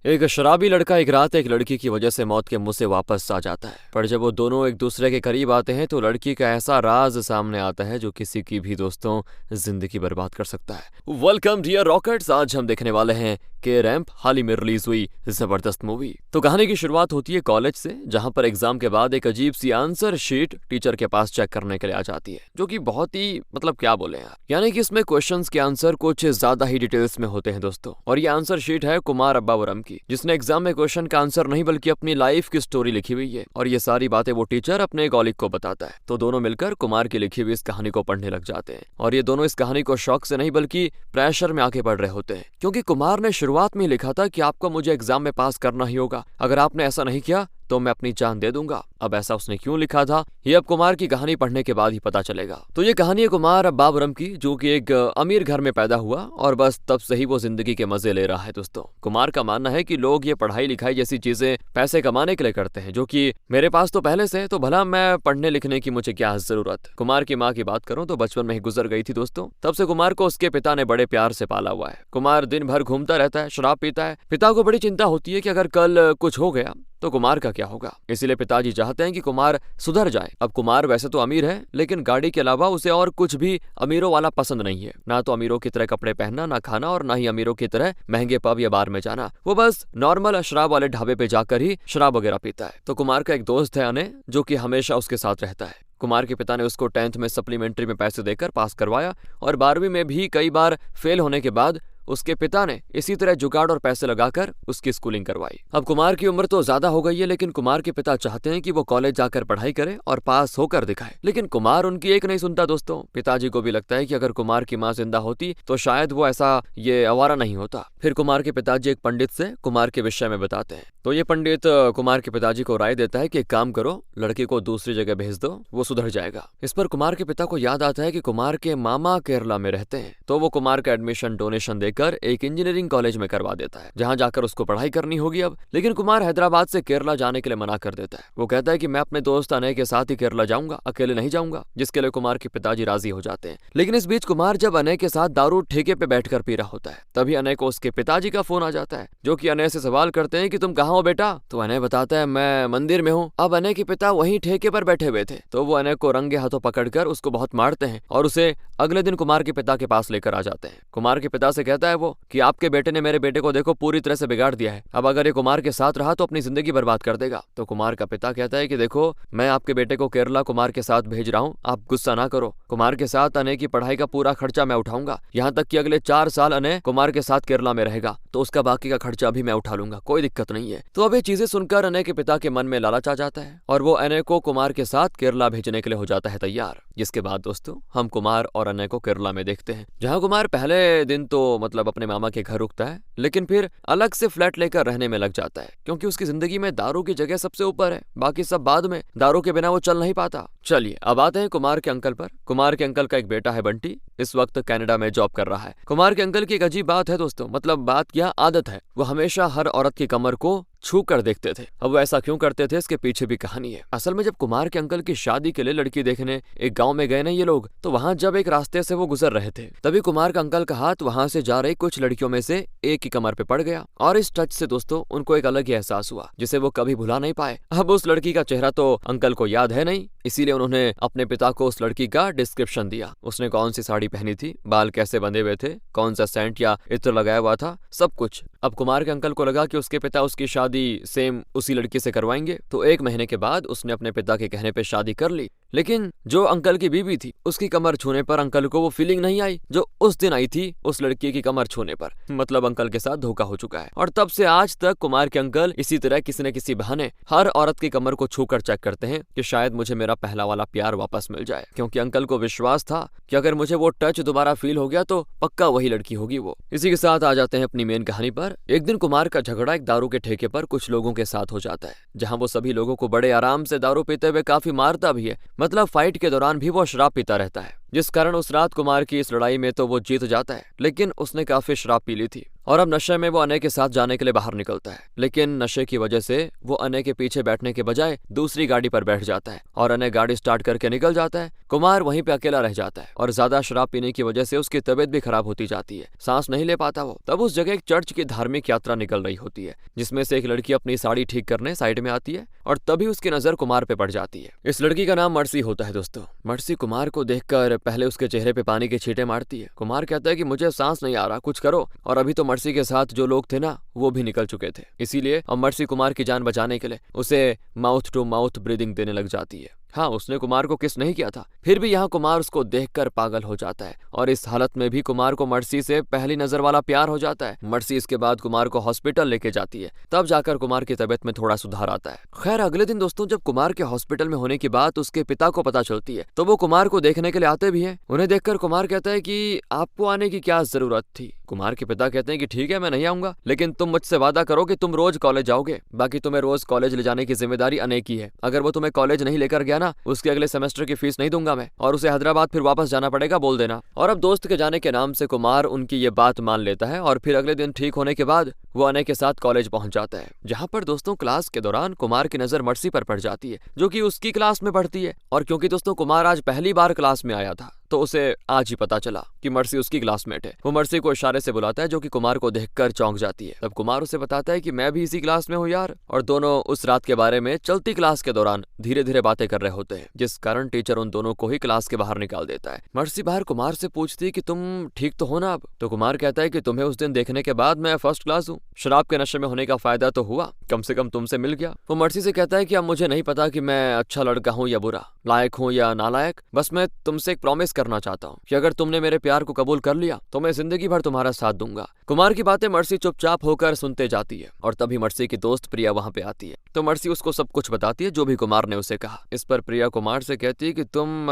एक शराबी लड़का एक रात एक लड़की की वजह से मौत के मुंह से वापस आ जाता है, पर जब वो दोनों एक दूसरे के करीब आते हैं तो लड़की का ऐसा राज सामने आता है जो किसी की भी दोस्तों जिंदगी बर्बाद कर सकता है। वेलकम डियर रॉकेट्स, आज हम देखने वाले हैं के रैंप, हाल ही में रिलीज हुई जबरदस्त मूवी। तो कहानी की शुरुआत होती है कॉलेज से, जहां पर एग्जाम के बाद एक अजीब सी आंसर शीट टीचर के पास चेक करने के लिए आ जाती है, जो कि बहुत ही क्या बोले यार, यानी कि इसमें क्वेश्चंस के आंसर कुछ ज्यादा ही डिटेल्स में होते हैं दोस्तों। और ये आंसर शीट है कुमार अब्बावरम की, जिसने एग्जाम में क्वेश्चन का आंसर नहीं बल्कि अपनी लाइफ की स्टोरी लिखी हुई है, और ये सारी बातें वो टीचर अपने कॉलीग को बताता है। तो दोनों मिलकर कुमार की लिखी हुई इस कहानी को पढ़ने लग जाते हैं, और ये दोनों इस कहानी को शौक से नहीं बल्कि प्रेशर में आके पढ़ रहे होते हैं, क्योंकि कुमार ने शुरुआत में लिखा था कि आपको मुझे एग्जाम में पास करना ही होगा, अगर आपने ऐसा नहीं किया तो मैं अपनी जान दे दूंगा। अब ऐसा उसने क्यों लिखा था, ये अब कुमार की कहानी पढ़ने के बाद ही पता चलेगा। तो ये कहानी है कुमार अब्बावरम की, जो कि एक अमीर घर में पैदा हुआ और बस तब से ही वो जिंदगी के मजे ले रहा है दोस्तों। कुमार का मानना है कि लोग ये पढ़ाई लिखाई जैसी चीजें पैसे कमाने के लिए करते हैं, जो कि मेरे पास तो पहले से, तो भला मैं पढ़ने लिखने की मुझे क्या जरूरत। कुमार की माँ की बात करूं तो बचपन में ही गुजर गई थी दोस्तों। तब से कुमार को उसके पिता ने बड़े प्यार से पाला हुआ है। कुमार दिन भर घूमता रहता है, शराब पीता है। पिता को बड़ी चिंता होती है कि अगर कल कुछ हो गया तो कुमार का क्या होगा, इसीलिए पिताजी चाहते हैं कि कुमार सुधर जाए। अब कुमार वैसे तो अमीर है, लेकिन गाड़ी के अलावा उसे और कुछ भी अमीरों वाला पसंद नहीं है। ना तो अमीरों की तरह कपड़े पहनना, ना खाना, और ना ही अमीरों की तरह महंगे पब या बार में जाना। वो बस नॉर्मल शराब वाले ढाबे पे जाकर ही शराब वगैरह पीता है। तो कुमार का एक दोस्त है अनय, जो कि हमेशा उसके साथ रहता है। कुमार के पिता ने उसको 10th में सप्लीमेंट्री में पैसे देकर पास करवाया, और 12वीं में भी कई बार फेल होने के बाद उसके पिता ने इसी तरह जुगाड़ और पैसे लगाकर उसकी स्कूलिंग करवाई। अब कुमार की उम्र तो ज्यादा हो गई है, लेकिन कुमार के पिता चाहते हैं कि वो कॉलेज जाकर पढ़ाई करे और पास होकर दिखाए। लेकिन कुमार उनकी एक नहीं सुनता दोस्तों। पिताजी को भी लगता है कि अगर कुमार की माँ जिंदा होती तो शायद वो ऐसा ये आवारा नहीं होता। फिर कुमार के पिताजी एक पंडित से कुमार के विषय में बताते हैं, तो ये पंडित कुमार के पिताजी को राय देता है कि एक काम करो, लड़के को दूसरी जगह भेज दो, वो सुधर जाएगा। इस पर कुमार के पिता को याद आता है कि कुमार के मामा केरला में रहते हैं, तो वो कुमार का एडमिशन डोनेशन कर एक इंजीनियरिंग कॉलेज में करवा देता है, जहां जाकर उसको पढ़ाई करनी होगी अब। लेकिन कुमार हैदराबाद से केरला जाने के लिए मना कर देता है। वो कहता है कि मैं अपने दोस्त अनय के साथ ही केरला जाऊंगा, अकेले नहीं जाऊंगा, जिसके लिए कुमार के पिताजी राजी हो जाते हैं। लेकिन इस बीच कुमार जब अनय के साथ दारू ठेके पे बैठकर पी रहा होता है, तभी अनय को उसके पिताजी का फोन आ जाता है, जो कि अनय से सवाल करते हैं कि तुम कहाँ हो बेटा। तो अनय बताता है मैं मंदिर में हूँ। अब अनय के पिता वहीं ठेके पर बैठे हुए थे, तो वो अनय को रंगे हाथों पकड़कर उसको बहुत मारते हैं और उसे अगले दिन कुमार के पिता के पास लेकर आ जाते हैं। कुमार के पिता से कहता है वो कि आपके बेटे ने मेरे बेटे को देखो पूरी तरह से बिगाड़ दिया है, अब अगर ये कुमार के साथ रहा तो अपनी जिंदगी बर्बाद कर देगा। तो कुमार का पिता कहता है कि देखो, मैं आपके बेटे को केरला कुमार के साथ भेज रहा हूँ, आप गुस्सा ना करो। कुमार के साथ अनय की पढ़ाई का पूरा खर्चा मैं उठाऊंगा, यहाँ तक कि अगले 4 साल अनय कुमार के साथ केरला में रहेगा, तो उसका बाकी का खर्चा भी मैं उठा लूंगा, कोई दिक्कत नहीं है। तो अब ये चीजें सुनकर अनय के पिता के मन में लालच आ जाता है, और वो अनय को कुमार के साथ केरला भेजने के लिए हो जाता है तैयार। जिसके बाद दोस्तों हम कुमार और अनय को केरला में देखते हैं, जहाँ कुमार पहले दिन तो अपने मामा के घर रुकता है, लेकिन फिर अलग से फ्लैट लेकर रहने में लग जाता है, क्योंकि उसकी जिंदगी में दारू की जगह सबसे ऊपर है, बाकी सब बाद में। दारू के बिना वो चल नहीं पाता। चलिए अब आते हैं कुमार के अंकल पर। कुमार के अंकल का एक बेटा है बंटी, इस वक्त कनाडा में जॉब कर रहा है। कुमार के अंकल की एक अजीब बात है दोस्तों, बात क्या आदत है, वो हमेशा हर औरत की कमर को छू कर देखते थे। अब वो ऐसा क्यों करते थे, इसके पीछे भी कहानी है। असल में जब कुमार के अंकल की शादी के लिए लड़की देखने एक गांव में गए ना ये लोग, तो वहां जब एक रास्ते से वो गुजर रहे थे, तभी कुमार का अंकल का हाथ वहां से जा रही कुछ लड़कियों में से एक की कमर पे पड़ गया, और इस टच से दोस्तों उनको एक अलग ही एहसास हुआ, जिसे वो कभी भुला नहीं पाए। अब उस लड़की का चेहरा तो अंकल को याद है नहीं, इसीलिए उन्होंने अपने पिता को उस लड़की का डिस्क्रिप्शन दिया। उसने कौन सी साड़ी पहनी थी, बाल कैसे बंधे हुए थे, कौन सा सेंट या इत्र लगाया हुआ था, सब कुछ। अब कुमार के अंकल को लगा कि उसके पिता उसकी शादी सेम उसी लड़की से करवाएंगे, तो 1 महीने के बाद उसने अपने पिता के कहने पे शादी कर ली। लेकिन जो अंकल की बीवी थी, उसकी कमर छूने पर अंकल को वो फीलिंग नहीं आई जो उस दिन आई थी उस लड़की की कमर छूने पर। अंकल के साथ धोखा हो चुका है, और तब से आज तक कुमार के अंकल इसी तरह किसी न किसी बहाने हर औरत की कमर को छूकर चेक करते हैं कि शायद मुझे मेरा पहला वाला प्यार वापस मिल जाए, क्योंकि अंकल को विश्वास था कि अगर मुझे वो टच दोबारा फील हो गया तो पक्का वही लड़की होगी वो। इसी के साथ आ जाते हैं अपनी मेन कहानी पर। एक दिन कुमार का झगड़ा एक दारू के ठेके पर कुछ लोगों के साथ हो जाता है, जहां वो सभी लोगों को बड़े आराम से दारू पीते हुए काफी मारता भी है। फाइट के दौरान भी वो शराब पीता रहता है। जिस कारण उस रात कुमार की इस लड़ाई में तो वो जीत जाता है, लेकिन उसने काफी शराब पी ली थी और अब नशे में वो अनय के साथ जाने के लिए बाहर निकलता है। लेकिन नशे की वजह से वो अनय के पीछे बैठने के बजाय दूसरी गाड़ी पर बैठ जाता है और अनय गाड़ी स्टार्ट करके निकल जाता है। कुमार वहीं पे अकेला रह जाता है और ज्यादा शराब पीने की वजह से उसकी तबीयत भी खराब होती जाती है, सांस नहीं ले पाता वो। तब उस जगह एक चर्च की धार्मिक यात्रा निकल रही होती है, जिसमें से एक लड़की अपनी साड़ी ठीक करने साइड में आती है और तभी उसकी नजर कुमार पे पड़ जाती है। इस लड़की का नाम मर्सी होता है दोस्तों। मर्सी कुमार को देखकर पहले उसके चेहरे पे पानी के छींटे मारती है। कुमार कहता है कि मुझे सांस नहीं आ रहा, कुछ करो। और अभी तो मर्सी के साथ जो लोग थे ना, वो भी निकल चुके थे, इसीलिए अब मर्सी कुमार की जान बचाने के लिए उसे माउथ टू माउथ ब्रीदिंग देने लग जाती है। हाँ, उसने कुमार को किस नहीं किया था, फिर भी यहाँ कुमार उसको देखकर पागल हो जाता है और इस हालत में भी कुमार को मर्सी से पहली नजर वाला प्यार हो जाता है। मर्सी इसके बाद कुमार को हॉस्पिटल लेके जाती है, तब जाकर कुमार की तबीयत में थोड़ा सुधार आता है। खैर अगले दिन दोस्तों, जब कुमार के हॉस्पिटल में होने की बात उसके पिता को पता चलती है, तो वो कुमार को देखने के लिए आते भी हैं। उन्हें देखकर कुमार कहता है कि आपको आने की क्या जरूरत थी। कुमार के पिता कहते हैं कि ठीक है, मैं नहीं आऊंगा, लेकिन तुम मुझसे वादा करो कि तुम रोज कॉलेज जाओगे। बाकी तुम्हें रोज कॉलेज ले जाने की जिम्मेदारी अनय की है। अगर वो तुम्हें कॉलेज नहीं लेकर गया ना, उसके अगले सेमेस्टर की फीस नहीं दूंगा मैं और उसे हैदराबाद फिर वापस जाना पड़ेगा, बोल देना। और अब दोस्त के जाने के नाम से कुमार उनकी ये बात मान लेता है और फिर अगले दिन ठीक होने के बाद वो अनय के साथ कॉलेज पहुंच जाता है, जहां पर दोस्तों क्लास के दौरान कुमार की नजर मर्सी पर पड़ जाती है, जो कि उसकी क्लास में पढ़ती है। और क्योंकि दोस्तों कुमार आज पहली बार क्लास में आया था, तो उसे आज ही पता चला कि मर्सी उसकी क्लासमेट है। वो मर्सी को इशारे से बुलाता है, जो कि कुमार को देखकर चौंक जाती है। तब कुमार उसे बताता है कि मैं भी इसी क्लास में हूँ यार, और दोनों उस रात के बारे में चलती क्लास के दौरान धीरे धीरे बातें कर रहे होते हैं, जिस कारण टीचर उन दोनों को ही क्लास के बाहर निकाल देता है। मर्सी बाहर कुमार से पूछती है कि तुम ठीक तो हो ना अब। तो कुमार कहता है कि तुम्हें उस दिन देखने के बाद मैं फर्स्ट क्लास हूँ, शराब के नशे में होने का फायदा तो हुआ, कम से कम तुमसे मिल गया। वो मर्सी से कहता है कि अब मुझे नहीं पता कि मैं अच्छा लड़का हूँ या बुरा, लायक हूँ या नालायक, बस मैं तुमसे एक प्रॉमिस करना चाहता हूँ कि अगर तुमने मेरे प्यार को कबूल कर लिया तो मैं जिंदगी भर तुम्हारा साथ दूंगा। कुमार की बातें मर्सी चुपचाप होकर सुनते जाती है और तभी मर्सी की दोस्त प्रिया वहां पे आती है। तो मर्सी उसको सब कुछ बताती है जो भी कुमार ने उसे कहा। इस पर प्रिया कुमार से कहती है कि तुम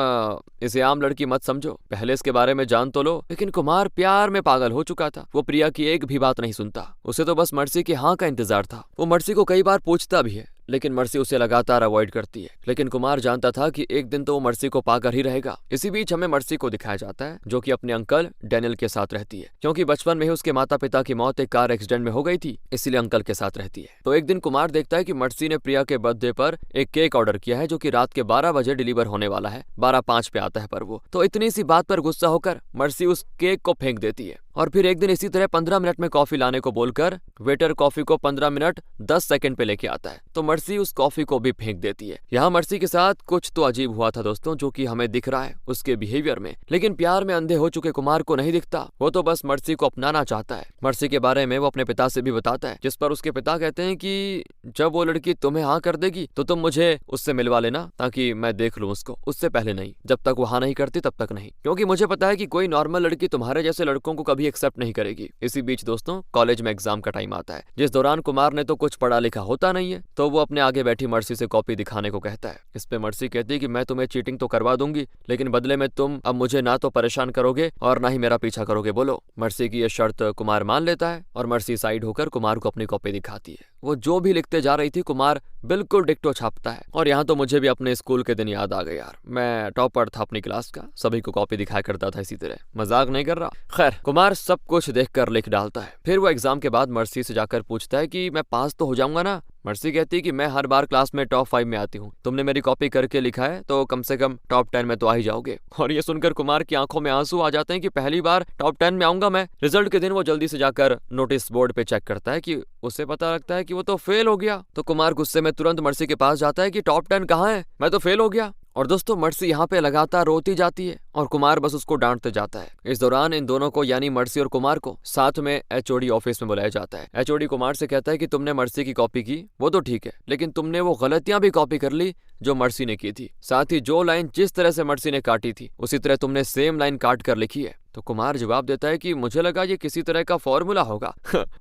इसे आम लड़की मत समझो, पहले इसके बारे में जान तो लो। लेकिन कुमार प्यार में पागल हो चुका था, वो प्रिया की एक भी बात नहीं सुनता, उसे तो बस मर्सी की हाँ का इंतजार था। वो मर्सी को कई बार पूछता भी है, लेकिन मर्सी उसे लगातार अवॉइड करती है। लेकिन कुमार जानता था कि एक दिन तो वो मर्सी को पाकर ही रहेगा। इसी बीच हमें मर्सी को दिखाया जाता है, जो कि अपने अंकल डैनियल के साथ रहती है, क्योंकि बचपन में ही उसके माता पिता की मौत एक कार एक्सीडेंट में हो गई थी, इसीलिए अंकल के साथ रहती है। तो एक दिन कुमार देखता है कि मर्सी ने प्रिया के बर्थडे पर एक केक ऑर्डर किया है, जो कि रात के 12 बजे डिलीवर होने वाला है। 12:05 पे आता है पर वो तो इतनी सी बात पर गुस्सा होकर मर्सी उस केक को फेंक देती है। और फिर एक दिन इसी तरह 15 मिनट में कॉफी लाने को बोलकर वेटर कॉफी को 15 मिनट 10 सेकंड पे लेके आता है, तो मर्सी उस कॉफी को भी फेंक देती है। यहाँ मर्सी के साथ कुछ तो अजीब हुआ था दोस्तों, जो कि हमें दिख रहा है उसके बिहेवियर में, लेकिन प्यार में अंधे हो चुके कुमार को नहीं दिखता। वो तो बस मर्सी को अपनाना चाहता है। मर्सी के बारे में वो अपने पिता से भी बताता है, जिस पर उसके पिता कहते हैं कि जब वो लड़की तुम्हें हाँ कर देगी तो तुम मुझे उससे मिलवा लेना, ताकि मैं देख लूं उसको, उससे पहले नहीं, जब तक वो हाँ नहीं करती तब तक नहीं, क्योंकि मुझे पता है कि कोई नॉर्मल लड़की तुम्हारे जैसे लड़कों को कभी एक्सेप्ट नहीं करेगी। इसी बीच दोस्तों कॉलेज में एग्जाम का टाइम आता है, जिस दौरान कुमार ने तो कुछ पढ़ा लिखा होता नहीं है, तो वो अपने आगे बैठी मर्सी से कॉपी दिखाने को कहता है। इस पे मर्सी कहती है कि मैं तुम्हें चीटिंग तो करवा दूंगी, लेकिन बदले में तुम अब मुझे ना तो परेशान करोगे और ना ही मेरा पीछा करोगे, बोलो। मर्सी की यह शर्त कुमार मान लेता है और मर्सी साइड होकर कुमार को अपनी कॉपी दिखाती है। वो जो भी लिखते जा रही थी कुमार बिल्कुल डिक्टो छापता है। और यहाँ तो मुझे भी अपने स्कूल के दिन याद आ गए यार, मैं टॉपर था अपनी क्लास का, सभी को कॉपी दिखाया करता था इसी तरह, मजाक नहीं कर रहा। खैर कुमार सब कुछ देखकर लिख डालता है। फिर वो एग्जाम के बाद मर्सी से जाकर पूछता है कि मैं पास तो हो जाऊंगा ना। मर्सी कहती है कि मैं हर बार क्लास में टॉप 5 में आती हूँ, तुमने मेरी कॉपी करके लिखा है तो कम से कम टॉप 10 में तो आ ही जाओगे। और ये सुनकर कुमार की आंखों में आंसू आ जाते हैं कि पहली बार टॉप 10 में आऊंगा मैं। रिजल्ट के दिन वो जल्दी से जाकर नोटिस बोर्ड पे चेक करता है कि उसे पता लगता है कि वो तो फेल हो गया। तो कुमार गुस्से में तुरंत मर्सी के पास जाता है कि टॉप 10 कहाँ है, मैं तो फेल हो गया। और दोस्तों मर्सी यहाँ पे लगातार रोती जाती है और कुमार बस उसको डांटते जाता है। इस दौरान इन दोनों को यानी मर्सी और कुमार को साथ में एचओडी ऑफिस में बुलाया जाता है। एचओडी कुमार से कहता है कि तुमने मर्सी की कॉपी की वो तो ठीक है, लेकिन तुमने वो गलतियां भी कॉपी कर ली जो मर्सी ने की थी। साथ ही जो लाइन जिस तरह से मर्सी ने काटी थी उसी तरह तुमने सेम लाइन काट कर लिखी है। तो कुमार जवाब देता है कि मुझे लगा ये किसी तरह का फॉर्मूला होगा।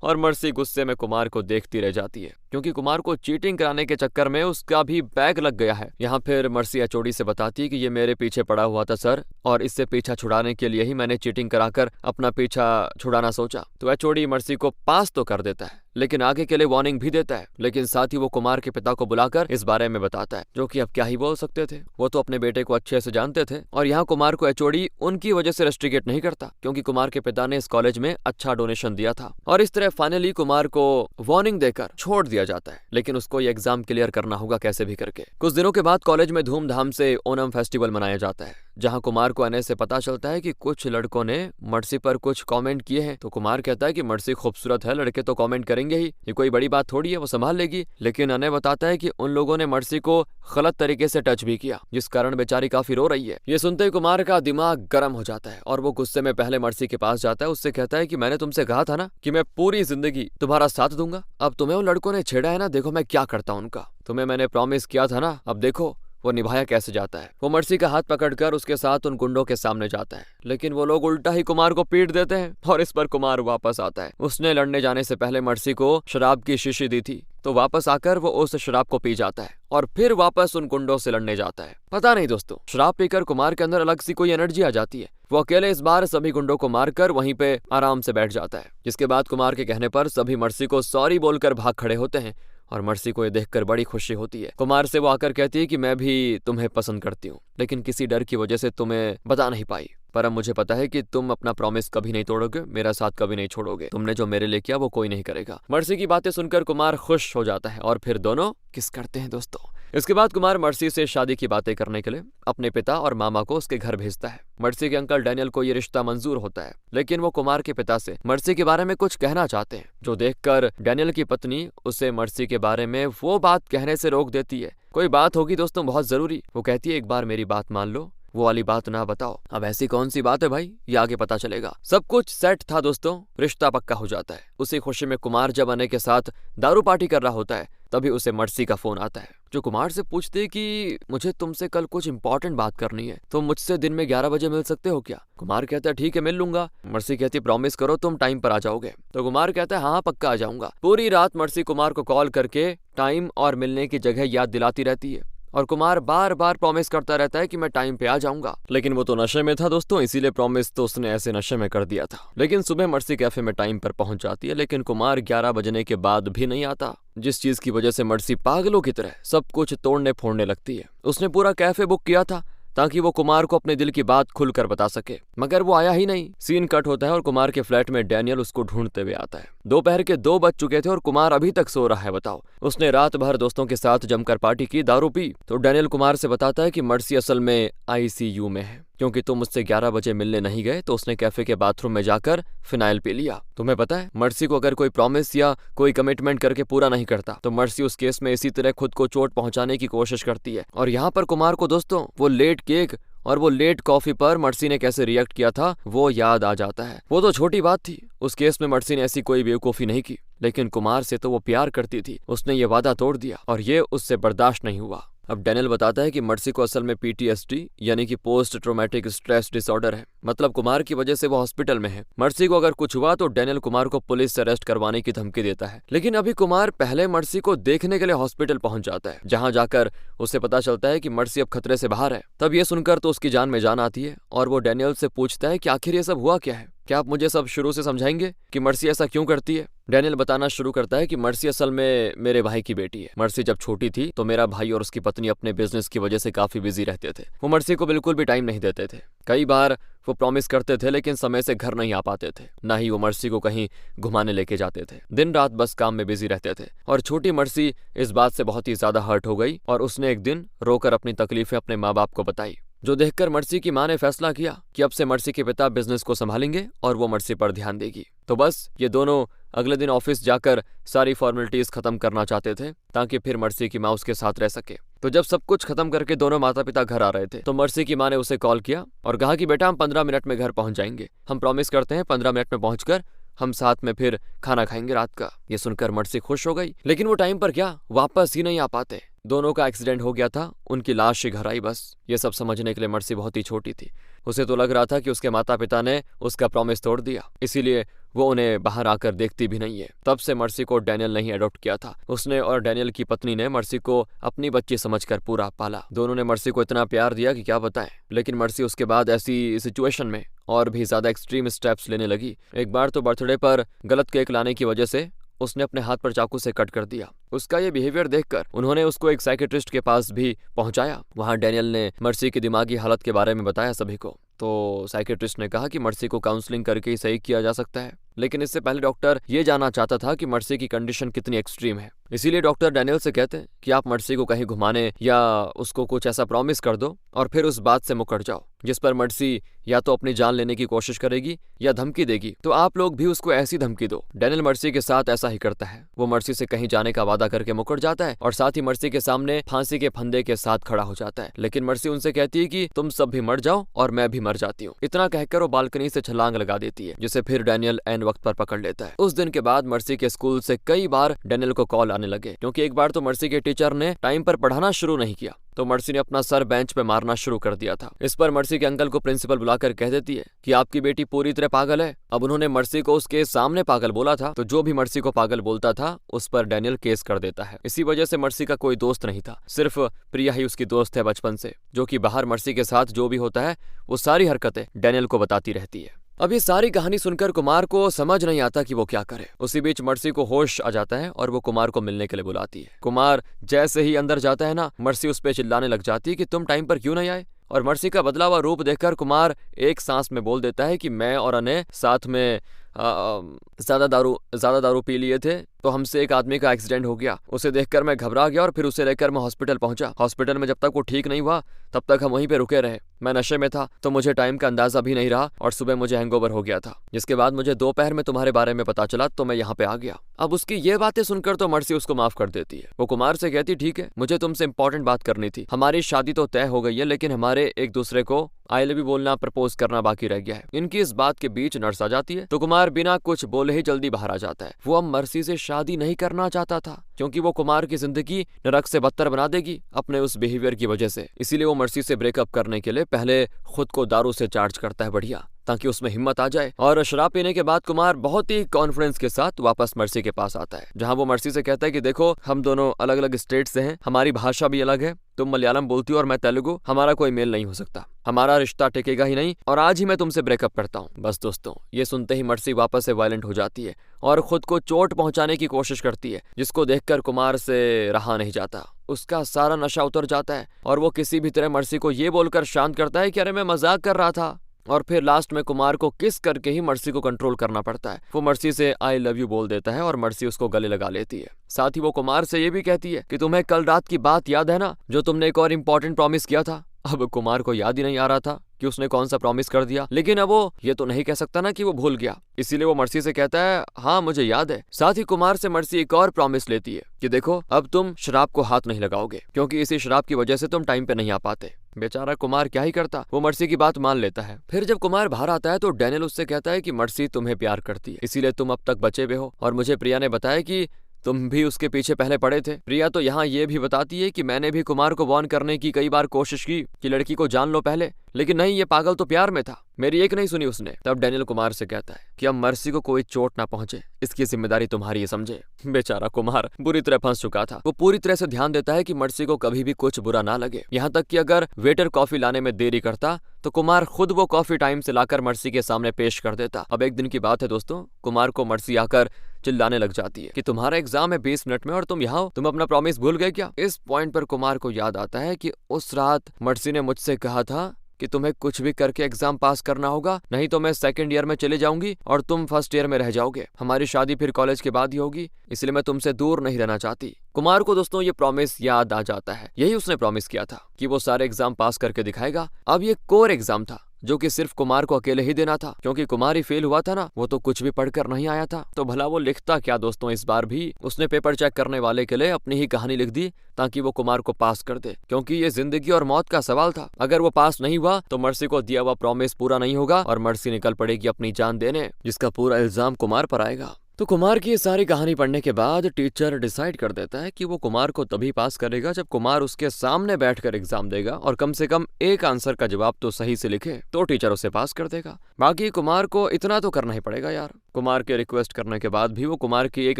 और मर्सी गुस्से में कुमार को देखती रह जाती है, क्योंकि कुमार को चीटिंग कराने के चक्कर में उसका भी बैग लग गया है। यहाँ फिर मर्सी एचओडी से बताती है कि ये मेरे पीछे पड़ा हुआ था सर, और इससे पीछा छुड़ाने के लिए ही मैंने चीटिंग कराकर अपना पीछा छुड़ाना सोचा। तो एचओडी मर्सी को पास तो कर देता है, लेकिन आगे के लिए वार्निंग भी देता है। लेकिन साथ ही वो कुमार के पिता को बुलाकर इस बारे में बताता है, जो कि अब क्या ही बोल सकते थे, वो तो अपने बेटे को अच्छे से जानते थे। और यहाँ कुमार को एचओडी उनकी वजह से रेस्ट्रिकेट नहीं करता, क्योंकि कुमार के पिता ने इस कॉलेज में अच्छा डोनेशन दिया था। और इस तरह फाइनली कुमार को वार्निंग देकर छोड़ दिया जाता है, लेकिन उसको ये एग्जाम क्लियर करना होगा कैसे भी करके। कुछ दिनों के बाद कॉलेज में धूमधाम से ओणम फेस्टिवल मनाया जाता है, जहां कुमार को आने से पता चलता है कि कुछ लड़कों ने मर्सी पर कुछ कमेंट किए हैं। तो कुमार कहता है कि मर्सी खूबसूरत है, लड़के तो कमेंट करेंगे ही, ये कोई बड़ी बात थोड़ी है, वो संभाल लेगी। लेकिन अनय बताता है कि उन लोगों ने मर्सी को गलत तरीके से टच भी किया, जिस कारण बेचारी काफी रो रही है। ये सुनते ही कुमार का दिमाग गर्म हो जाता है और वो गुस्से में पहले मर्सी के पास जाता है, उससे कहता है कि मैंने तुमसे कहा था ना कि मैं पूरी जिंदगी तुम्हारा साथ दूंगा। अब तुम्हें उन लड़कों ने छेड़ा है ना, देखो मैं क्या करता हूं उनका। तुम्हें मैंने प्रॉमिस किया था ना, अब देखो वो निभाया कैसे जाता है। वो मर्सी का हाथ पकड़कर उसके साथ उन गुंडों के सामने जाता है, लेकिन वो लोग उल्टा ही कुमार को पीट देते हैं और इस पर कुमार वापस आता है। उसने लड़ने जाने से पहले मर्सी को शराब की शीशी दी थी, तो वापस आकर वो उस शराब को पी जाता है और फिर वापस उन गुंडों से लड़ने जाता है। पता नहीं दोस्तों, शराब पीकर कुमार के अंदर अलग सी कोई एनर्जी आ जाती है। वो अकेले इस बार सभी गुंडों को मारकर वहीं पे आराम से बैठ जाता है, जिसके बाद कुमार के कहने पर सभी मर्सी को सॉरी बोलकर भाग खड़े होते हैं और मर्सी को ये देखकर बड़ी खुशी होती है। कुमार से वो आकर कहती है कि मैं भी तुम्हें पसंद करती हूँ, लेकिन किसी डर की वजह से तुम्हें बता नहीं पाई, पर अब मुझे पता है कि तुम अपना प्रॉमिस कभी नहीं तोड़ोगे, मेरा साथ कभी नहीं छोड़ोगे। तुमने जो मेरे लिए किया वो कोई नहीं करेगा। मर्सी की बातें सुनकर कुमार खुश हो जाता है और फिर दोनों किस करते हैं दोस्तों। इसके बाद कुमार मर्सी से शादी की बातें करने के लिए अपने पिता और मामा को उसके घर भेजता है। मर्सी के अंकल डैनियल को ये रिश्ता मंजूर होता है, लेकिन वो कुमार के पिता से मर्सी के बारे में कुछ कहना चाहते हैं, जो देखकर डैनियल की पत्नी उसे मर्सी के बारे में वो बात कहने से रोक देती है। कोई बात होगी दोस्तों बहुत जरूरी, वो कहती है एक बार मेरी बात मान लो, वो वाली बात ना बताओ। अब ऐसी कौन सी बात है भाई, ये आगे पता चलेगा। सब कुछ सेट था दोस्तों, रिश्ता पक्का हो जाता है। उसी खुशी में कुमार जब अनय के साथ दारू पार्टी कर रहा होता है, तभी उसे मर्सी का फोन आता है, जो कुमार से पूछती है कि मुझे तुमसे कल कुछ इंपॉर्टेंट बात करनी है, तुम मुझसे दिन में 11 बजे मिल सकते हो क्या? कुमार कहता है ठीक है मिल लूंगा। मर्सी कहती है प्रॉमिस करो तुम टाइम पर आ जाओगे। तो कुमार कहता है हाँ पक्का आ जाऊंगा। पूरी रात मर्सी कुमार को कॉल करके टाइम और मिलने की जगह याद दिलाती रहती है और कुमार बार बार प्रॉमिस करता रहता है कि मैं टाइम पे आ जाऊंगा। लेकिन वो तो नशे में था दोस्तों, इसीलिए प्रॉमिस तो उसने ऐसे नशे में कर दिया था। लेकिन सुबह मर्सी कैफे में टाइम पर पहुंच जाती है, लेकिन कुमार 11 बजने के बाद भी नहीं आता, जिस चीज की वजह से मर्सी पागलों की तरह सब कुछ तोड़ने फोड़ने लगती है। उसने पूरा कैफे बुक किया था ताकि वो कुमार को अपने दिल की बात खुलकर बता सके, मगर वो आया ही नहीं। सीन कट होता है और कुमार के फ्लैट में डैनियल उसको ढूंढते हुए आता है। दोपहर के 2 बज चुके थे और कुमार अभी तक सो रहा है। बताओ, उसने रात भर दोस्तों के साथ जमकर पार्टी की, दारू पी। तो डैनियल कुमार से बताता है कि मर्सी असल में आईसीयू में है, क्योंकि तुम मुझसे 11 बजे मिलने नहीं गए तो उसने कैफे के बाथरूम में जाकर फिनाइल पी लिया। तुम्हें पता है मर्सी को अगर कोई प्रॉमिस या कोई कमिटमेंट करके पूरा नहीं करता तो मर्सी उस केस में इसी तरह खुद को चोट पहुंचाने की कोशिश करती है। और यहाँ पर कुमार को दोस्तों वो लेट केक और वो लेट कॉफी पर मर्सी ने कैसे रिएक्ट किया था वो याद आ जाता है। वो तो छोटी बात थी, उस केस में मर्सी ने ऐसी कोई बेवकूफी नहीं की, लेकिन कुमार से तो वो प्यार करती थी। उसने ये वादा तोड़ दिया और ये उससे बर्दाश्त नहीं हुआ। अब डैनियल बताता है कि मर्सी को असल में पीटीएसडी यानी कि पोस्ट ट्रॉमेटिक स्ट्रेस डिसऑर्डर है, मतलब कुमार की वजह से वो हॉस्पिटल में है। मर्सी को अगर कुछ हुआ तो डैनियल कुमार को पुलिस से अरेस्ट करवाने की धमकी देता है। लेकिन अभी कुमार पहले मर्सी को देखने के लिए हॉस्पिटल पहुंच जाता है, जहां जाकर उसे पता चलता है कि मर्सी अब खतरे से बाहर है। तब ये सुनकर तो उसकी जान में जान आती है और वो डैनियल से पूछता है कि आखिर ये सब हुआ क्या है, क्या आप मुझे सब शुरू से समझाएंगे कि मर्सी ऐसा क्यों करती है। डैनियल बताना शुरू करता है कि मर्सी असल में मेरे भाई की बेटी है। मर्सी जब छोटी थी तो मेरा भाई और उसकी पत्नी अपने बिजनेस की वजह से काफी बिजी रहते थे। वो मर्सी को बिल्कुल भी टाइम नहीं देते थे। कई बार वो प्रॉमिस करते थे लेकिन समय से घर नहीं आ पाते थे, ना ही वो मर्सी को कहीं घुमाने लेके जाते थे। दिन रात बस काम में बिजी रहते थे और छोटी मर्सी इस बात से बहुत ही ज्यादा हर्ट हो गई और उसने एक दिन रोकर अपनी तकलीफें अपने माँ बाप को बताई, जो देखकर मर्सी की माँ ने फैसला किया कि अब से मर्सी के पिता बिजनेस को संभालेंगे और वो मर्सी पर ध्यान देगी। तो बस ये दोनों अगले दिन ऑफिस जाकर सारी फॉर्मेलिटीज खत्म करना चाहते थे ताकि फिर मर्सी की माँ उसके साथ रह सके। तो जब सब कुछ खत्म करके दोनों माता पिता घर आ रहे थे तो मर्सी की माँ ने उसे कॉल किया और कहा कि बेटा हम 15 मिनट में घर पहुंच जाएंगे, हम प्रॉमिस करते हैं 15 मिनट में पहुंचकर हम साथ में फिर खाना खाएंगे रात का। ये सुनकर मर्सी खुश हो गई, लेकिन वो टाइम पर क्या वापस ही नहीं आ पाते। दोनों का एक्सीडेंट हो गया था, उनकी लाश ही घर आई बस। ये सब समझने के लिए मर्सी बहुत ही छोटी थी। उसे तो लग रहा था कि उसके माता पिता ने उसका प्रॉमिस तोड़ दिया, इसीलिए वो उन्हें बाहर आकर देखती भी नहीं है। तब से मर्सी को डैनियल ने ही अडॉप्ट किया था। उसने और डैनियल की पत्नी ने मर्सी को अपनी बच्ची समझकर पूरा पाला। दोनों ने मर्सी को इतना प्यार दिया कि क्या बताएं। लेकिन मर्सी उसके बाद ऐसी सिचुएशन में और भी ज्यादा एक्सट्रीम स्टेप्स लेने लगी। एक बार तो बर्थडे पर गलत केक लाने की वजह से उसने अपने हाथ पर चाकू से कट कर दिया। उसका ये बिहेवियर देखकर उन्होंने उसको एक साइकेट्रिस्ट के पास भी पहुंचाया। वहां डैनियल ने मर्सी की दिमागी हालत के बारे में बताया सभी को। तो साइकेट्रिस्ट ने कहा कि मर्सी को काउंसलिंग करके ही सही किया जा सकता है, लेकिन इससे पहले डॉक्टर ये जानना चाहता था कि मर्सी की कंडीशन कितनी एक्सट्रीम है। इसीलिए डॉक्टर डैनियल से कहते हैं कि आप मर्सी को कहीं घुमाने या उसको कुछ ऐसा प्रॉमिस कर दो और फिर उस बात से मुकर जाओ जिस पर मर्सी या तो अपनी जान लेने की कोशिश करेगी या धमकी देगी। तो आप लोग भी उसको ऐसी धमकी दो। डैनियल मर्सी के साथ ऐसा ही करता है। वो मर्सी से कहीं जाने का वादा करके मुकर जाता है और साथ ही मर्सी के सामने फांसी के फंदे के साथ खड़ा हो जाता है। लेकिन मर्सी उनसे कहती है कि तुम सब भी मर जाओ और मैं भी मर जाती हूँ। इतना कहकर वो बालकनी से छलांग लगा देती है, जिसे फिर डैनियल एन वक्त पर पकड़ लेता है। उस दिन के बाद मर्सी के स्कूल से कई बार डैनियल को कॉल आने लगे, क्योंकि एक बार तो मर्सी के टीचर ने टाइम पर पढ़ाना शुरू नहीं किया तो मर्सी ने अपना सर बेंच पे मारना शुरू कर दिया था। इस पर मर्सी के अंकल को प्रिंसिपल बुलाकर कह देती है कि आपकी बेटी पूरी तरह पागल है। अब उन्होंने मर्सी को उसके सामने पागल बोला था, तो जो भी मर्सी को पागल बोलता था उस पर डैनियल केस कर देता है। इसी वजह से मर्सी का कोई दोस्त नहीं था, सिर्फ प्रिया ही उसकी दोस्त है बचपन से, जो कि बाहर मर्सी के साथ जो भी होता है वो सारी हरकतें डैनियल को बताती रहती है। अब ये सारी कहानी सुनकर कुमार को समझ नहीं आता कि वो क्या करे। उसी बीच मर्सी को होश आ जाता है और वो कुमार को मिलने के लिए बुलाती है। कुमार जैसे ही अंदर जाता है ना, मर्सी उस पे चिल्लाने लग जाती है कि तुम टाइम पर क्यों नहीं आए। और मर्सी का बदला हुआ रूप देखकर कुमार एक सांस में बोल देता है कि मैं और अनय साथ में ज्यादा दारू पी लिए थे, तो हमसे एक आदमी का एक्सीडेंट हो गया। उसे देखकर मैं घबरा गया और फिर उसे लेकर मैं हॉस्पिटल पहुंचा। हॉस्पिटल में जब तक वो ठीक नहीं हुआ तब तक हम वहीं पे रुके रहे। मैं नशे में था तो मुझे टाइम का अंदाजा भी नहीं रहा और सुबह मुझे हैंगओवर हो गया था, जिसके बाद मुझे दोपहर में तुम्हारे बारे में पता चला तो मैं यहाँ पे आ गया। अब उसकी ये बातें सुनकर तो मर्सी उसको माफ कर देती है। वो कुमार से कहती ठीक है, मुझे तुमसे इंपॉर्टेंट बात करनी थी। हमारी शादी तो तय हो गई है, लेकिन हमारे एक दूसरे को आई लव यू बोलना, प्रपोज करना बाकी रह गया है। इनकी इस बात के बीच नर्स आ जाती है तो कुमार बिना कुछ बोले ही जल्दी बाहर आ जाता है। वो अब मर्सी से शादी नहीं करना चाहता था, क्योंकि वो कुमार की जिंदगी नरक से बदतर बना देगी अपने उस बिहेवियर की वजह से। इसीलिए वो मर्सी से ब्रेकअप करने के लिए पहले खुद को दारू से चार्ज करता है बढ़िया, ताकि उसमें हिम्मत आ जाए। और शराब पीने के बाद कुमार बहुत ही कॉन्फिडेंस के साथ वापस मर्सी के पास आता है, जहां वो मर्सी से कहता है कि देखो हम दोनों अलग अलग स्टेट से हैं, हमारी भाषा भी अलग है, तुम मलयालम बोलती हो और मैं तेलुगु, हमारा कोई मेल नहीं हो सकता, हमारा रिश्ता टिकेगा ही नहीं और आज ही मैं तुमसे ब्रेकअप करता हूँ। बस दोस्तों, ये सुनते ही मर्सी वापस से वायलेंट हो जाती है और खुद को चोट पहुंचाने की कोशिश करती है, जिसको देखकर कुमार से रहा नहीं जाता। उसका सारा नशा उतर जाता है और वो किसी भी तरह मर्सी को ये बोलकर शांत करता है कि अरे मैं मजाक कर रहा था। और फिर लास्ट में कुमार को किस करके ही मर्सी को कंट्रोल करना पड़ता है। वो मर्सी से आई लव यू बोल देता है और मर्सी उसको गले लगा लेती है। साथ ही वो कुमार से ये भी कहती है कि तुम्हें कल रात की बात याद है ना, जो तुमने एक और इम्पोर्टेंट प्रॉमिस किया था। अब कुमार को याद ही नहीं आ रहा था कि उसने कौन सा प्रॉमिस कर दिया, लेकिन अब वो ये तो नहीं कह सकता ना कि वो भूल गया। इसीलिए वो मर्सी से कहता है हाँ मुझे याद है। साथ ही कुमार से मर्सी एक और प्रॉमिस लेती है कि देखो अब तुम शराब को हाथ नहीं लगाओगे, क्योंकि इसी शराब की वजह से तुम टाइम पे नहीं आ पाते। बेचारा कुमार क्या ही करता, वो मर्सी की बात मान लेता है। फिर जब कुमार बाहर आता है तो डैनियल उससे कहता है कि मर्सी तुम्हें प्यार करती है, इसीलिए तुम अब तक बचे हुए हो। और मुझे प्रिया ने बताया कि तुम भी उसके पीछे पहले पड़े थे। प्रिया तो यहाँ ये भी बताती है कि मैंने भी कुमार को वार्न करने की कई बार कोशिश की कि लड़की को जान लो पहले, लेकिन नहीं, ये पागल तो प्यार में था, मेरी एक नहीं सुनी उसने। तब डैनियल कुमार से कहता है कि अब मर्सी को कोई चोट ना पहुंचे, इसकी जिम्मेदारी तुम्हारी है, समझे। बेचारा कुमार बुरी तरह फंस चुका था। वो पूरी तरह से ध्यान देता है कि मर्सी को कभी भी कुछ बुरा ना लगे, यहाँ तक कि अगर वेटर कॉफी लाने में देरी करता तो कुमार खुद वो कॉफी टाइम से लाकर मर्सी के सामने पेश कर देता। अब एक दिन की बात है दोस्तों, कुमार को मर्सी आकर चिल्लाने लग जाती है कि तुम्हारा एग्जाम है 20 मिनट में और तुम यहाँ हो, तुम अपना प्रॉमिस भूल गए क्या। इस पॉइंट पर कुमार को याद आता है कि उस रात मर्सी ने मुझसे कहा था कि तुम्हें कुछ भी करके एग्जाम पास करना होगा, नहीं तो मैं सेकंड ईयर में चले जाऊंगी और तुम फर्स्ट ईयर में रह जाओगे। हमारी शादी फिर कॉलेज के बाद ही होगी, इसलिए मैं तुमसे दूर नहीं रहना चाहती। कुमार को दोस्तों ये प्रॉमिस याद आ जाता है, यही उसने प्रॉमिस किया था कि वो सारे एग्जाम पास करके दिखाएगा। अब ये कोर एग्जाम था जो कि सिर्फ कुमार को अकेले ही देना था, क्योंकि कुमार ही फेल हुआ था ना, वो तो कुछ भी पढ़कर नहीं आया था। तो भला वो लिखता क्या दोस्तों, इस बार भी उसने पेपर चेक करने वाले के लिए अपनी ही कहानी लिख दी ताकि वो कुमार को पास कर दे, क्योंकि ये जिंदगी और मौत का सवाल था। अगर वो पास नहीं हुआ तो मर्सी को दिया हुआ प्रॉमिस पूरा नहीं होगा और मर्सी निकल पड़ेगी अपनी जान देने, जिसका पूरा इल्जाम कुमार पर आएगा। तो कुमार की ये सारी कहानी पढ़ने के बाद टीचर डिसाइड कर देता है कि वो कुमार को तभी पास करेगा जब कुमार उसके सामने बैठकर एग्जाम देगा और कम से कम एक आंसर का जवाब तो सही से लिखे, तो टीचर उसे पास कर देगा। बाकी कुमार को इतना तो करना ही पड़ेगा यार, कुमार के रिक्वेस्ट करने के बाद भी वो कुमार की एक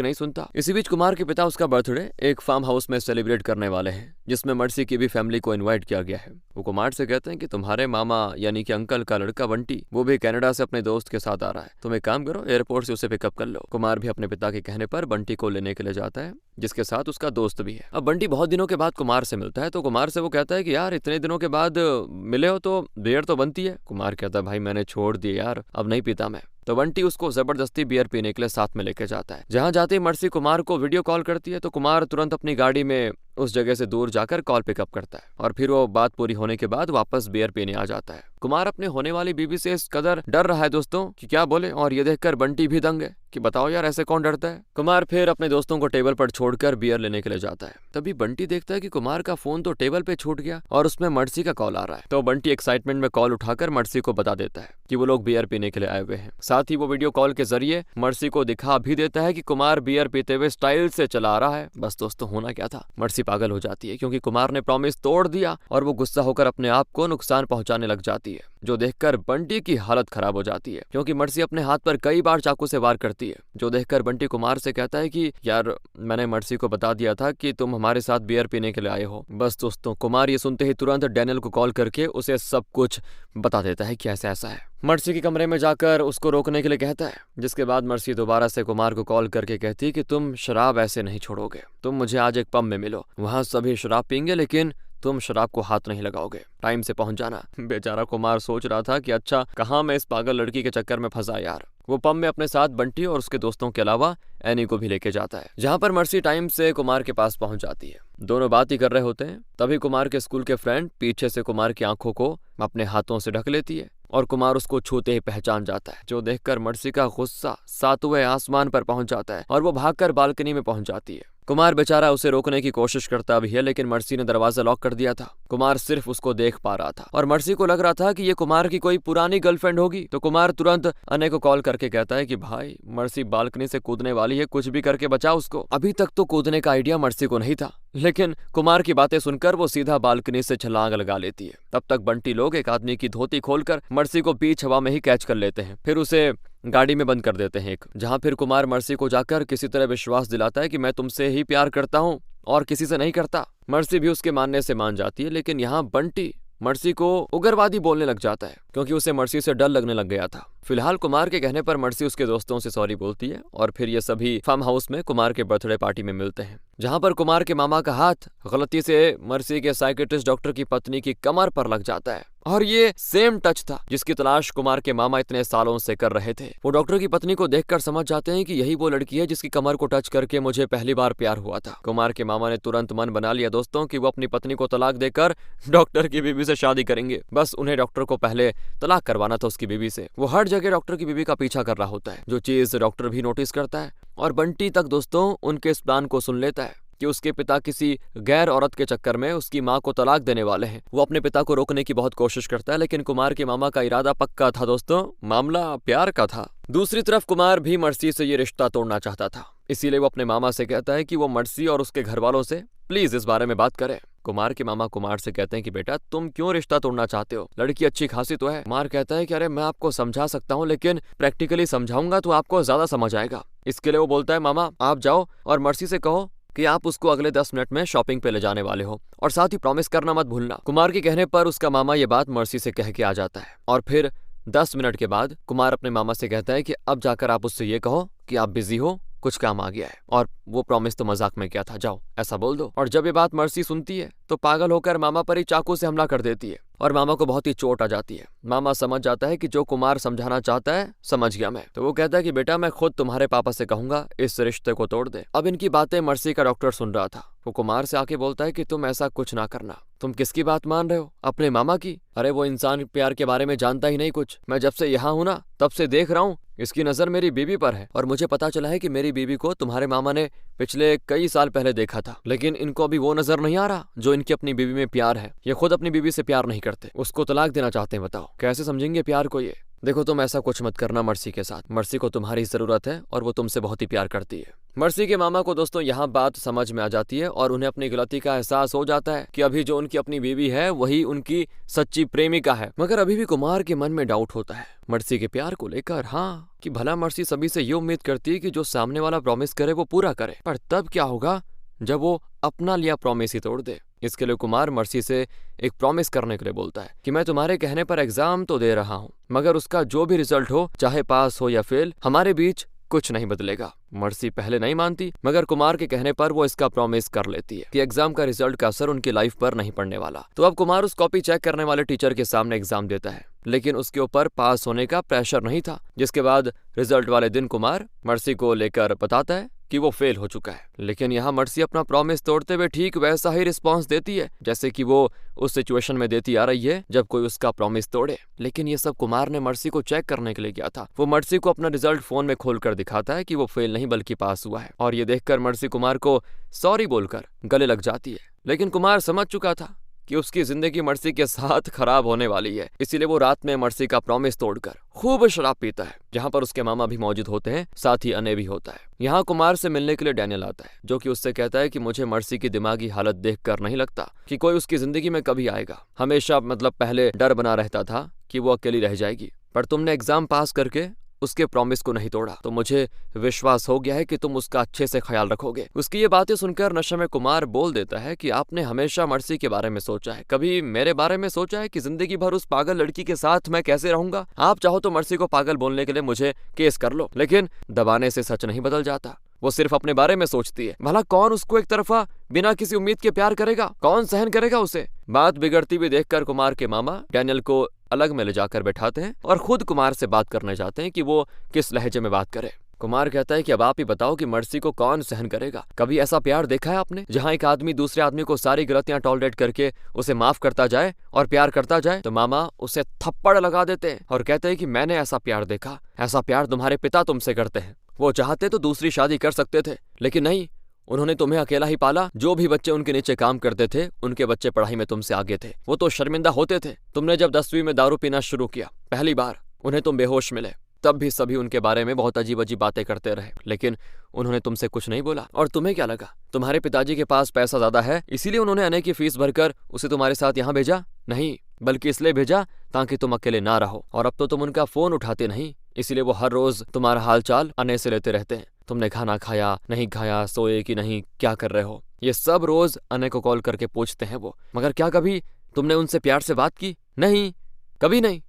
नहीं सुनता। इसी बीच कुमार के पिता उसका बर्थडे एक फार्म हाउस में सेलिब्रेट करने वाले हैं, जिसमें मर्सी की भी फैमिली को इनवाइट किया गया है। वो कुमार से कहते हैं कि तुम्हारे मामा यानी कि अंकल का लड़का बंटी वो भी कनाडा से अपने दोस्त के साथ आ रहा है, तुम एक काम करो एयरपोर्ट से उसे पिकअप कर लो। कुमार भी अपने पिता के कहने पर बंटी को लेने के लिए जाता है, जिसके साथ उसका दोस्त भी है। अब बंटी बहुत दिनों के बाद कुमार से मिलता है तो कुमार से वो कहता है कि यार इतने दिनों के बाद मिले हो तो बियर तो बनती है। कुमार कहता है भाई मैंने छोड़ दिए यार, अब नहीं पीता मैं। तो बंटी उसको जबरदस्ती बियर पीने के लिए साथ में लेके जाता है। जहां जाते ही मर्सी कुमार को वीडियो कॉल करती है तो कुमार तुरंत अपनी गाड़ी में उस जगह से दूर जाकर कॉल पिकअप करता है और फिर वो बात पूरी होने के बाद वापस बियर पीने आ जाता है। कुमार अपने होने वाली बीवी से इस कदर डर रहा है दोस्तों कि क्या बोले, और ये देखकर बंटी भी दंग है कि बताओ यार ऐसे कौन डरता है। कुमार फिर अपने दोस्तों को टेबल पर छोड़कर बियर लेने के लिए जाता है। तभी बंटी देखता है कि कुमार का फोन तो टेबल पे छूट गया और उसमें मर्सी का कॉल आ रहा है। तो बंटी एक्साइटमेंट में कॉल उठाकर मर्सी को बता देता है कि वो लोग बियर पीने के लिए आए हुए हैं। साथ ही वो वीडियो कॉल के जरिए मर्सी को दिखा भी देता है कि कुमार बियर पीते हुए स्टाइल से चला रहा है। बस दोस्तों होना क्या था, मर्सी पागल हो जाती है क्योंकि कुमार ने प्रॉमिस तोड़ दिया और वो गुस्सा होकर अपने आप को नुकसान पहुंचाने लग जाती है, जो देखकर बंटी की हालत खराब हो जाती है क्योंकि मर्सी अपने हाथ पर कई बार चाकू से वार करती है। जो देखकर बंटी कुमार से कहता है कि यार मैंने मर्सी को बता दिया था कि तुम हमारे साथ बियर पीने के लिए आए हो। बस दोस्तों कुमार ये सुनते ही तुरंत डैनियल को कॉल करके उसे सब कुछ बता देता है कि ऐसा ऐसा है। मर्सी के कमरे में जाकर उसको रोकने के लिए कहता है, जिसके बाद मर्सी दोबारा से कुमार को कॉल करके कहती है कि तुम शराब ऐसे नहीं छोड़ोगे, तुम मुझे आज एक पब में मिलो, वहां सभी शराब पीएंगे लेकिन तुम शराब को हाथ नहीं लगाओगे, टाइम से पहुंच जाना। बेचारा कुमार सोच रहा था कि अच्छा कहाँ मैं इस पागल लड़की के चक्कर में फंसा यार। वो पब में अपने साथ बंटी और उसके दोस्तों के अलावा एनी को भी लेके जाता है, जहां पर मर्सी टाइम से कुमार के पास पहुंच जाती है। दोनों बात ही कर रहे होते हैं। तभी कुमार के स्कूल के फ्रेंड पीछे से कुमार की आंखों को अपने हाथों से ढक लेती है और कुमार उसको छूते ही पहचान जाता है, जो देखकर मर्सी का गुस्सा सातवें आसमान पर पहुंच जाता है और वो भागकर बालकनी में पहुंच जाती है। कुमार बेचारा उसे रोकने की कोशिश करता भी है लेकिन मर्सी ने दरवाजा लॉक कर दिया था। कुमार सिर्फ उसको देख पा रहा था और मर्सी को लग रहा था कि ये कुमार की कोई पुरानी गर्लफ्रेंड होगी। तो कुमार तुरंत अने को कॉल करके कहता है कि भाई मर्सी बालकनी से कूदने वाली है, कुछ भी करके बचा उसको। अभी तक तो कूदने का आइडिया मर्सी को नहीं था, लेकिन कुमार की बातें सुनकर वो सीधा बालकनी से छलांग लगा लेती है। तब तक बंटी लोग एक आदमी की धोती खोलकर मर्सी को बीच हवा में ही कैच कर लेते हैं, फिर उसे गाड़ी में बंद कर देते हैं जहां फिर कुमार मर्सी को जाकर किसी तरह विश्वास दिलाता है कि मैं तुमसे ही प्यार करता हूं और किसी से नहीं करता। मर्सी भी उसके मानने से मान जाती है, लेकिन यहाँ बंटी मर्सी को उग्रवादी बोलने लग जाता है क्योंकि उसे मर्सी से डर लगने लग गया था। फिलहाल कुमार के कहने पर मर्सी उसके दोस्तों से सॉरी बोलती है और फिर ये सभी फार्म हाउस में कुमार के बर्थडे पार्टी में मिलते हैं, जहां पर कुमार के मामा का हाथ गलती से मर्सी के साइकियाट्रिस्ट डॉक्टर की पत्नी की कमर पर लग जाता है और ये सेम टच था जिसकी तलाश कुमार के मामा इतने सालों से कर रहे थे। वो डॉक्टर की पत्नी को देखकर समझ जाते हैं कि यही वो लड़की है जिसकी कमर को टच करके मुझे पहली बार प्यार हुआ था। कुमार के मामा ने तुरंत मन बना लिया दोस्तों कि वो अपनी पत्नी को तलाक देकर डॉक्टर की बीवी से शादी करेंगे। बस उन्हें डॉक्टर को पहले तलाक करवाना था उसकी बीवी से। वो हर जगह डॉक्टर की बीवी का पीछा कर रहा होता है, जो चीज डॉक्टर भी नोटिस करता है और बंटी तक दोस्तों उनके इस प्लान को सुन लेता है कि उसके पिता किसी गैर औरत के चक्कर में उसकी मां को तलाक देने वाले हैं। वो अपने पिता को रोकने की बहुत कोशिश करता है, लेकिन कुमार के मामा का इरादा पक्का था दोस्तों, मामला प्यार का था। दूसरी तरफ कुमार भी मर्सी से ये रिश्ता तोड़ना चाहता था, इसीलिए वो अपने मामा से कहता है कि वो मर्सी और उसके घर वालों से प्लीज इस बारे में बात करें। कुमार के मामा कुमार से कहते हैं कि बेटा तुम क्यों रिश्ता तोड़ना चाहते हो, लड़की अच्छी खासी तो है। कुमार कहता है कि अरे मैं आपको समझा सकता हूँ, लेकिन प्रैक्टिकली समझाऊंगा तो आपको ज्यादा समझ आएगा। इसके लिए वो बोलता है मामा आप जाओ और मर्सी से कहो कि आप उसको अगले 10 मिनट में शॉपिंग पे ले जाने वाले हो और साथ ही प्रॉमिस करना मत भूलना। कुमार के कहने पर उसका मामा ये बात मर्सी से कह के आ जाता है और फिर 10 मिनट के बाद कुमार अपने मामा से कहता है कि अब जाकर आप उससे ये कहो कि आप बिजी हो, कुछ काम आ गया है और वो प्रॉमिस तो मजाक में किया था, जाओ ऐसा बोल दो। और जब ये बात मर्सी सुनती है तो पागल होकर मामा पर ही चाकू से हमला कर देती है और मामा को बहुत ही चोट आ जाती है। मामा समझ जाता है कि जो कुमार समझाना चाहता है समझ गया मैं, तो वो कहता है कि बेटा मैं खुद तुम्हारे पापा से कहूंगा इस रिश्ते को तोड़ दे। अब इनकी बातें मर्सी का डॉक्टर सुन रहा था। वो कुमार से आके बोलता है कि तुम ऐसा कुछ ना करना। तुम किसकी बात मान रहे हो, अपने मामा की? अरे वो इंसान प्यार के बारे में जानता ही नहीं कुछ। मैं जब से यहाँ हूँ ना तब से देख रहा हूँ इसकी नजर मेरी बीबी पर है और मुझे पता चला है कि मेरी बीबी को तुम्हारे मामा ने पिछले कई साल पहले देखा था, लेकिन इनको अभी वो नजर नहीं आ रहा जो इनकी अपनी बीबी में प्यार है। ये खुद अपनी बीबी से प्यार नहीं करते, उसको तलाक देना चाहते हैं। बताओ कैसे समझेंगे प्यार को ये? देखो तुम ऐसा कुछ मत करना मर्सी के साथ, मर्सी को तुम्हारी जरूरत है और वो तुमसे बहुत ही प्यार करती है। मर्सी के मामा को दोस्तों यहाँ बात समझ में आ जाती है और उन्हें अपनी गलती का एहसास हो जाता है कि अभी जो उनकी अपनी बीवी है वही उनकी सच्ची प्रेमिका है। मगर अभी भी कुमार के मन में डाउट होता है मर्सी के प्यार को लेकर। हाँ, कि भला मर्सी सभी से ये उम्मीद करती है कि जो सामने वाला प्रॉमिस करे वो पूरा करे, पर तब क्या होगा जब वो अपना लिया प्रॉमिस ही तोड़ दे। इसके लिए कुमार मर्सी से एक प्रॉमिस करने के लिए बोलता है कि मैं तुम्हारे कहने पर एग्जाम तो दे रहा हूँ, मगर उसका जो भी रिजल्ट हो, चाहे पास हो या फेल, हमारे बीच कुछ नहीं बदलेगा। मर्सी पहले नहीं मानती, मगर कुमार के कहने पर वो इसका प्रॉमिस कर लेती है कि एग्जाम का रिजल्ट का असर उनकी लाइफ पर नहीं पड़ने वाला। तो अब कुमार उस कॉपी चेक करने वाले टीचर के सामने एग्जाम देता है, लेकिन उसके ऊपर पास होने का प्रेशर नहीं था। जिसके बाद रिजल्ट वाले दिन कुमार मर्सी को लेकर बताता है कि वो फेल हो चुका है। लेकिन यहाँ मर्सी अपना प्रॉमिस तोड़ते हुए ठीक वैसा ही रिस्पॉन्स देती है जैसे कि वो उस सिचुएशन में देती आ रही है जब कोई उसका प्रॉमिस तोड़े। लेकिन ये सब कुमार ने मर्सी को चेक करने के लिए किया था। वो मर्सी को अपना रिजल्ट फोन में खोलकर दिखाता है कि वो फेल नहीं बल्कि पास हुआ है, और ये देखकर मर्सी कुमार को सॉरी बोलकर गले लग जाती है। लेकिन कुमार समझ चुका था कि उसकी जिंदगी मर्सी के साथ खराब होने वाली है, इसीलिए वो रात में मर्सी का प्रॉमिस तोड़कर खूब शराब पीता है, जहाँ पर उसके मामा भी मौजूद होते हैं, साथ ही अने भी होता है। यहाँ कुमार से मिलने के लिए डैनियल आता है, जो कि उससे कहता है कि मुझे मर्सी की दिमागी हालत देखकर नहीं लगता कि कोई उसकी जिंदगी में कभी आएगा। हमेशा पहले डर बना रहता था कि वो अकेली रह जाएगी, पर तुमने एग्जाम पास करके उसके प्रॉमिस को नहीं तोड़ा, तो मुझे विश्वास हो गया है कि तुम उसका अच्छे से ख्याल रखोगे। उसकी ये बातें सुनकर नशे में कुमार बोल देता है कि आपने हमेशा मर्सी के बारे में सोचा है, कभी मेरे बारे में सोचा है कि जिंदगी भर उस पागल लड़की के साथ मैं कैसे रहूंगा? आप चाहो तो मर्सी को पागल बोलने के लिए मुझे केस कर लो, लेकिन दबाने से सच नहीं बदल जाता। वो सिर्फ अपने बारे में सोचती है। भला कौन उसको एक तरफा बिना किसी उम्मीद के प्यार करेगा? कौन सहन करेगा उसे? बात बिगड़ती हुई देखकर कुमार के मामा डैनियल को अलग में ले जाकर बैठाते हैं और खुद कुमार से बात करने जाते हैं कि वो किस लहजे में बात करे। कुमार कहता है कि अब आप ही बताओ कि मर्सी को कौन सहन करेगा? कभी ऐसा प्यार देखा है आपने जहाँ एक आदमी दूसरे आदमी को सारी गलतियां टॉलरेट करके उसे माफ करता जाए और प्यार करता जाए? तो मामा उसे थप्पड़ लगा देते हैं और कहते हैं कि मैंने ऐसा प्यार देखा, ऐसा प्यार तुम्हारे पिता तुमसे करते हैं। वो चाहते तो दूसरी शादी कर सकते थे, लेकिन नहीं, उन्होंने तुम्हें अकेला ही पाला। जो भी बच्चे उनके नीचे काम करते थे उनके बच्चे पढ़ाई में तुमसे आगे थे। वो तो शर्मिंदा होते थे। तुमने जब 10वीं में दारू पीना शुरू किया पहली बार, उन्हें तुम बेहोश मिले, तब भी सभी उनके बारे में बहुत अजीब अजीब बातें करते रहे, लेकिन उन्होंने तुमसे कुछ नहीं बोला। और तुम्हें क्या लगा तुम्हारे पिताजी के पास पैसा ज्यादा है इसीलिए उन्होंने अने की फीस भरकर उसे तुम्हारे साथ यहाँ भेजा? नहीं, बल्कि इसलिए भेजा ताकि तुम अकेले ना रहो। और अब तो तुम उनका फोन उठाते नहीं, इसीलिए वो हर रोज तुम्हारा हालचाल अने से लेते रहते हैं। तुमने खाना खाया नहीं खाया, सोए कि नहीं, क्या कर रहे हो, ये सब रोज अने को कॉल करके पूछते हैं वो। मगर क्या कभी तुमने उनसे प्यार से बात की? नहीं, कभी नहीं।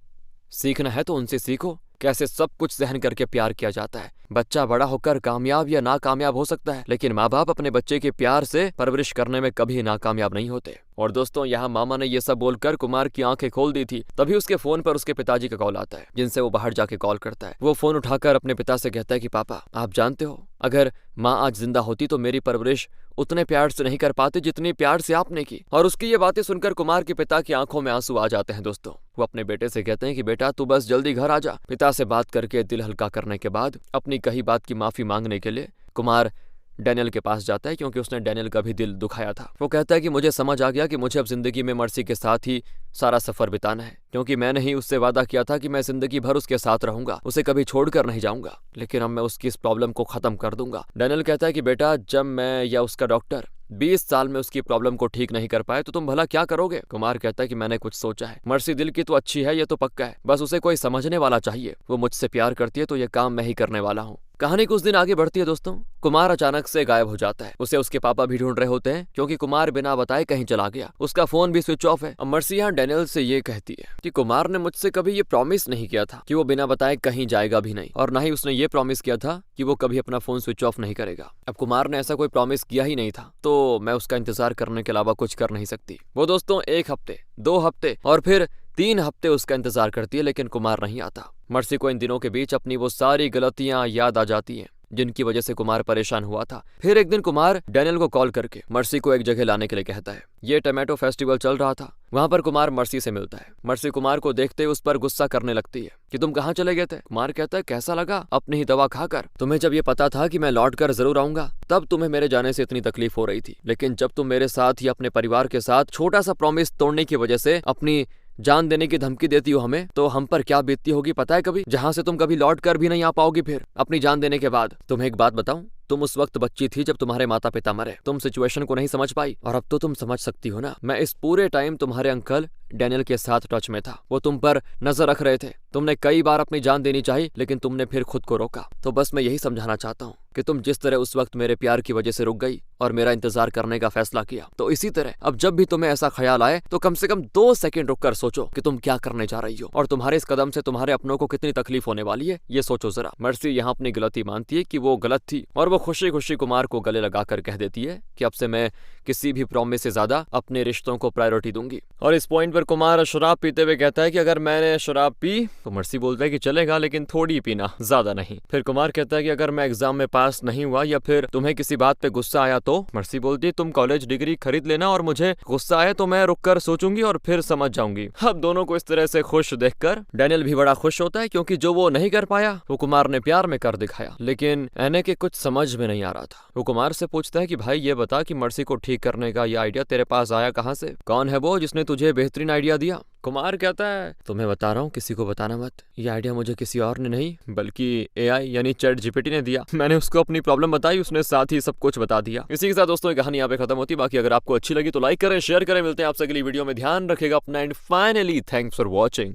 सीखना है तो उनसे सीखो कैसे सब कुछ सहन करके प्यार किया जाता है। बच्चा बड़ा होकर कामयाब या नाकामयाब हो सकता है, लेकिन माँ बाप अपने बच्चे के प्यार से परवरिश करने में कभी नाकामयाब नहीं होते। और दोस्तों यहाँ मामा ने ये सब बोलकर कुमार की आंखें खोल दी थी। तभी उसके फोन पर उसके पिताजी का कॉल आता है, जिनसे वो बाहर जाके कॉल करता है। वो फोन उठाकर अपने पिता से कहता है कि पापा, आप जानते हो अगर माँ आज जिंदा होती तो मेरी परवरिश उतने प्यार से नहीं कर पाते जितनी प्यार से आपने की। और उसकी ये बातें सुनकर कुमार के पिता की आंखों में आंसू आ जाते हैं। दोस्तों वो अपने बेटे से कहते हैं कि बेटा तू बस जल्दी घर आ जा। पिता से बात करके दिल हल्का करने के बाद अपनी कही बात की माफी मांगने के लिए कुमार डैनियल के पास जाता है, क्योंकि उसने डैनियल का भी दिल दुखाया था। वो कहता है कि मुझे समझ आ गया कि मुझे अब जिंदगी में मर्सी के साथ ही सारा सफर बिताना है, क्योंकि मैंने ही उससे वादा किया था कि मैं जिंदगी भर उसके साथ रहूंगा, उसे कभी छोड़कर नहीं जाऊंगा। लेकिन अब मैं उसकी इस प्रॉब्लम को खत्म कर दूंगा। डैनियल कहता है कि बेटा जब मैं या उसका डॉक्टर 20 साल में उसकी प्रॉब्लम को ठीक नहीं कर पाए तो तुम भला क्या करोगे? कुमार कहता है कि मैंने कुछ सोचा है। मर्सी दिल की तो अच्छी है, ये तो पक्का है, बस उसे कोई समझने वाला चाहिए। वो मुझसे प्यार करती है तो ये काम मैं ही करने वाला हूँ। कहानी कुछ दिन आगे बढ़ती है दोस्तों। कुमार अचानक से गायब हो जाता है। उसे उसके पापा भी ढूंढ रहे होते हैं, क्योंकि कुमार बिना बताए कहीं चला गया। उसका फोन भी स्विच ऑफ है। अब मर्सी यहाँ डैनियल से ये कहती है कि कुमार ने मुझसे कभी ये प्रॉमिस नहीं किया था कि वो बिना बताए कहीं जाएगा भी नहीं, और ना ही उसने ये प्रॉमिस किया था कि वो कभी अपना फोन स्विच ऑफ नहीं करेगा। अब कुमार ने ऐसा कोई प्रॉमिस किया ही नहीं था, तो मैं उसका इंतजार करने के अलावा कुछ कर नहीं सकती। वो दोस्तों 1 हफ्ते, 2 हफ्ते और फिर 3 हफ्ते उसका इंतजार करती है, लेकिन कुमार नहीं आता। मर्सी को इन दिनों के बीच अपनी वो सारी गलतियां याद आ जाती हैं जिनकी वजह से कुमार परेशान हुआ था। फिर एक दिन कुमार डैनियल को कॉल करके मर्सी को एक जगह लाने के लिए कहता है। ये टमाटो फेस्टिवल चल रहा था, वहां पर कुमार मर्सी से मिलता है। मर्सी कुमार को देखते ही उस पर गुस्सा करने लगती है कि तुम कहाँ चले गए थे? कुमार कहता है कैसा लगा अपनी ही दवा खाकर? तुम्हें जब ये पता था कि मैं लौट कर जरूर आऊंगा तब तुम्हें मेरे जाने से इतनी तकलीफ हो रही थी, लेकिन जब तुम मेरे साथ या अपने परिवार के साथ छोटा सा प्रॉमिस तोड़ने की वजह से अपनी जान देने की धमकी देती हो हमें, तो हम पर क्या बीतती होगी पता है कभी, जहाँ से तुम कभी लौट कर भी नहीं आ पाओगी फिर अपनी जान देने के बाद। तुम्हें एक बात बताऊं, तुम उस वक्त बच्ची थी जब तुम्हारे माता पिता मरे, तुम सिचुएशन को नहीं समझ पाई, और अब तो तुम समझ सकती हो ना। मैं इस पूरे टाइम तुम्हारे अंकल डैनियल के साथ टच में था, वो तुम पर नजर रख रहे थे। तुमने कई बार अपनी जान देनी चाहिए, लेकिन तुमने फिर खुद को रोका। तो बस मैं यही समझाना चाहता हूँ कि तुम जिस तरह उस वक्त मेरे प्यार की वजह से रुक गई और मेरा इंतजार करने का फैसला किया, तो इसी तरह अब जब भी तुम्हें ऐसा ख्याल आए तो कम से कम 2 सेकंड रुक कर सोचो कि तुम क्या करने जा रही हो, और तुम्हारे इस कदम से तुम्हारे अपनों को कितनी तकलीफ होने वाली है, ये सोचो जरा। मर्सी यहाँ अपनी गलती मानती है कि वो गलत थी, और वो खुशी खुशी कुमार को गले लगाकर कह देती है कि अब से मैं किसी भी प्रॉमिस से ज्यादा अपने रिश्तों को प्रायोरिटी दूंगी। और इस पॉइंट पर कुमार शराब पीते हुए कहता है कि अगर मैंने शराब पी, तो मर्सी बोलता है कि चलेगा, लेकिन थोड़ी पीना, ज्यादा नहीं। फिर कुमार कहता है कि अगर मैं एग्जाम में पास नहीं हुआ या फिर तुम्हें किसी बात पे गुस्सा आया तो? मर्सी बोलती है तुम कॉलेज डिग्री खरीद लेना, और मुझे गुस्सा आए तो मैं रुक कर सोचूंगी और फिर समझ जाऊंगी। अब दोनों को इस तरह से खुश देखकर डैनियल भी बड़ा खुश होता है, क्योंकि जो वो नहीं कर पाया वो कुमार ने प्यार में कर दिखाया। लेकिन एने के कुछ समझ में नहीं आ रहा था। वो कुमार से पूछता है कि भाई ये बता कि मर्सी को ठीक करने का ये आइडिया तेरे पास आया कहाँ से? कौन है वो जिसने तुझे बेहतरीन आइडिया दिया? कुमार कहता है तुम्हें बता रहा हूँ, किसी को बताना मत। ये आइडिया मुझे किसी और ने नहीं बल्कि एआई यानी चैट जीपीटी ने दिया। मैंने उसको अपनी प्रॉब्लम बताई, उसने साथ ही सब कुछ बता दिया। इसी के साथ दोस्तों ये कहानी यहाँ पे खत्म होती है। बाकी अगर आपको अच्छी लगी तो लाइक करें, शेयर करें। मिलते हैं आपसे अगली वीडियो में, ध्यान रखेगा अपना, and finally thanks for watching.